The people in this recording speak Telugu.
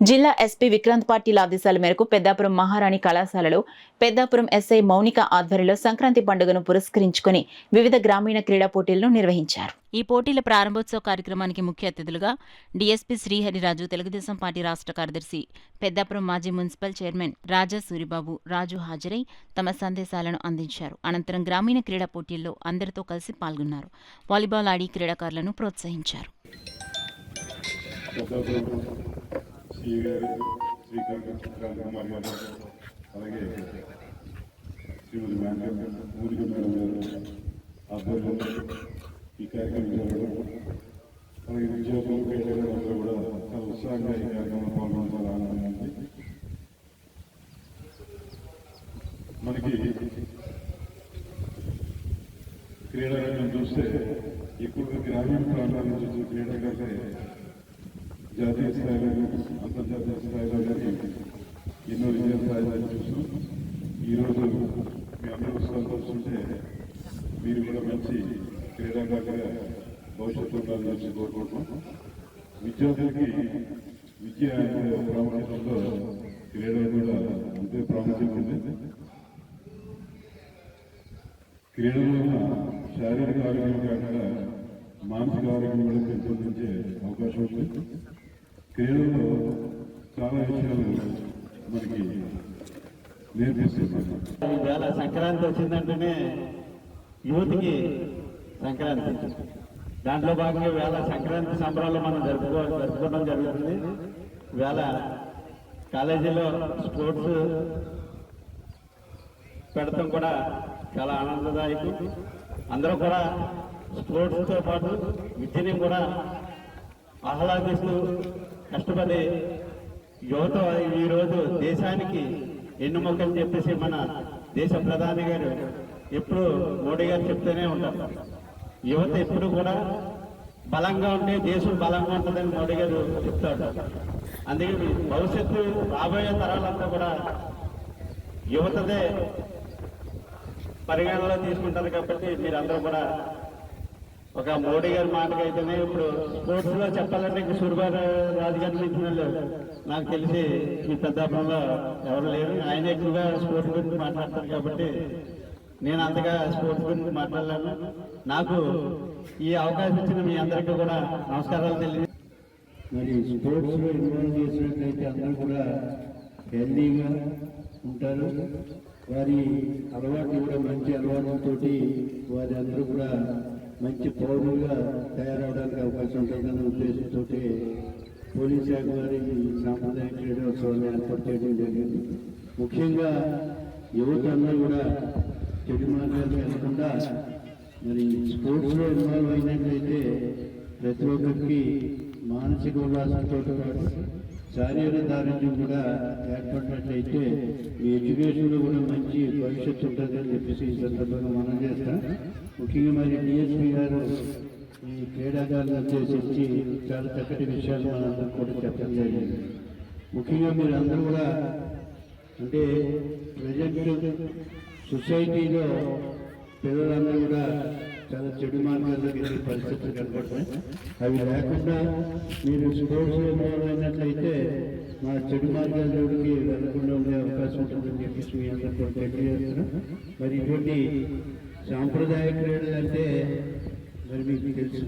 జిల్లా ఎస్పీ విక్రాంత్ పాటిల్ ఆదేశాల మేరకు పెద్దాపురం మహారాణి కళాశాలలో పెద్దాపురం ఎస్ఐ మౌనిక ఆధ్వర్యంలో సంక్రాంతి పండుగను పురస్కరించుకుని వివిధ గ్రామీణ క్రీడా పోటీలను నిర్వహించారు. ఈ పోటీల ప్రారంభోత్సవ కార్యక్రమానికి ముఖ్య అతిథులుగా డీఎస్పీ శ్రీహరిరాజు, తెలుగుదేశం పార్టీ రాష్ట్ర కార్యదర్శి, పెద్దాపురం మాజీ మున్సిపల్ చైర్మన్ రాజా సూరిబాబు రాజు హాజరై తమ సందేశాలను అందించారు. అనంతరం గ్రామీణ క్రీడా పోటీల్లో అందరితో కలిసి పాల్గొన్నారు. వాలీబాల్ ఆడి క్రీడాకారులను ప్రోత్సహించారు. అలాగే శ్రీమతి ఊరిక మేడం గారు ఆధ్వర్యంలో ఈ కార్యక్రమం జరగడం, అలాగే విద్యార్థులు పేదలు అందరూ కూడా చాలా ఉత్సాహంగా ఈ కార్యక్రమంలో పాల్గొనడం చాలా ఆనందంగా ఉంది. మనకి క్రీడారంగం చూస్తే ఎక్కువగా గ్రామీణ ప్రాంతాల నుంచి క్రీడాకారులే జాతీయ స్థాయిలో అంతర్జాతీయ స్థాయిలో ఎన్నో విజయ స్థాయిలో చూస్తున్నాం. ఈరోజు మీ అందరూ సంతోషించే మీరు కూడా మంచి క్రీడాకారులుగా భవిష్యత్తు ఉండాలని కోరుకుంటున్నాం. విద్యార్థులకి విద్య ప్రాముఖ్యతలో క్రీడలు కూడా అంతే ప్రాముఖ్యత ఉంది. క్రీడల వల్ల శారీరక ఆరోగ్యం కాకుండా మానసిక ఆరోగ్యం కూడా పెంపొందించే అవకాశం ఉంది. క్రీడల్లో చాలా విషయాలు మనకి నేర్పిస్తున్నారు. ఈవేళ సంక్రాంతి వచ్చిందంటేనే యూత్కి సంక్రాంతి, దాంట్లో భాగంగా వేళ సంక్రాంతి సంబరాలు మనం జరుపుకోవడం జరుగుతుంది. వేళ కాలేజీలో స్పోర్ట్స్ పెడతాం కూడా చాలా ఆనందదాయకం. అందరూ కూడా స్పోర్ట్స్తో పాటు విద్యని కూడా ఆహ్లాదిస్తూ కష్టపడి యువత ఈరోజు దేశానికి ఎన్నుమొక్కని చెప్పేసి మన దేశ ప్రధాని గారు ఎప్పుడు మోడీ గారు చెప్తూనే ఉంటారు. యువత ఎప్పుడు కూడా బలంగా ఉంటే దేశం బలంగా ఉంటుందని మోడీ గారు చెప్తాడు. అందుకే భవిష్యత్తు రాబోయే తరాలంతా కూడా యువతదే పరిగణలో తీసుకుంటారు. కాబట్టి మీరందరూ కూడా ఒక మోడీ గారి మాటకి అయితేనే ఇప్పుడు స్పోర్ట్స్ లో చెప్పాలంటే ఇంక సూర్యబాబు రాజు గారి నుంచి నాకు తెలిసి ఈ పెద్దాపురంలో ఎవరు లేరు. ఆయన ఎక్కువగా స్పోర్ట్స్ గురించి మాట్లాడతారు కాబట్టి నేను అంతగా స్పోర్ట్స్ గురించి మాట్లాడలేను. నాకు ఈ అవకాశం ఇచ్చిన మీ అందరికీ కూడా నమస్కారాలు తెలియదు. మరి స్పోర్ట్స్ లో ఇన్వాల్వ్ చేసినట్లయితే అందరూ కూడా హెల్దీగా ఉంటారు. వారి అలవాట్లు కూడా మంచి అలవాట్లతోటి వారి అందరూ కూడా మంచి పౌరులుగా తయారవడానికి అవకాశం ఉంటుందన్న ఉద్దేశంతో పోలీస్ శాఖ వారి సాంప్రదాయ క్రీడోత్సవాన్ని ఏర్పాటు చేయడం జరిగింది. ముఖ్యంగా యువత అందరూ కూడా చెడు మార్గాలు వెళ్లకుండా మరి స్పోర్ట్స్లో ఇన్వాల్వ్ అయినట్లయితే ప్రతి ఒక్కరికి మానసిక ఉల్లాసంతో పాటు శారీరక దారిద్ర్యం కూడా ఏర్పడినట్లయితే ఈ ఎడ్యుకేషన్లో కూడా మంచి భవిష్యత్తు ఉంటుందని చెప్పేసి ఈ సందర్భంగా మనం చేస్తాం. ముఖ్యంగా మరి డిఎస్పీ గారు ఈ క్రీడాకారులను ఉద్దేశించి చాలా చక్కటి విషయాలు మనందరూ కూడా చెప్పడం జరిగింది. ముఖ్యంగా మీరు అందరూ కూడా అంటే ప్రజెంట్ సొసైటీలో పిల్లలందరూ కూడా చాలా చెడు మార్గాల్లో వెళ్ళే పరిస్థితులు కనపడుతున్నాయి. అవి లేకుండా మీరు స్పోర్ట్స్ ఇన్వాల్వ్ అయినట్లయితే మా చెడు మార్గాల్లోకి వెళ్లకుండా ఉండే అవకాశం ఉంటుందని చెప్పేసి మీ అందరూ తెలియజేస్తున్నాం. మరి ఇటువంటి సాంప్రదాయ క్రీడలు అంటే మరి మీకు తెలుసు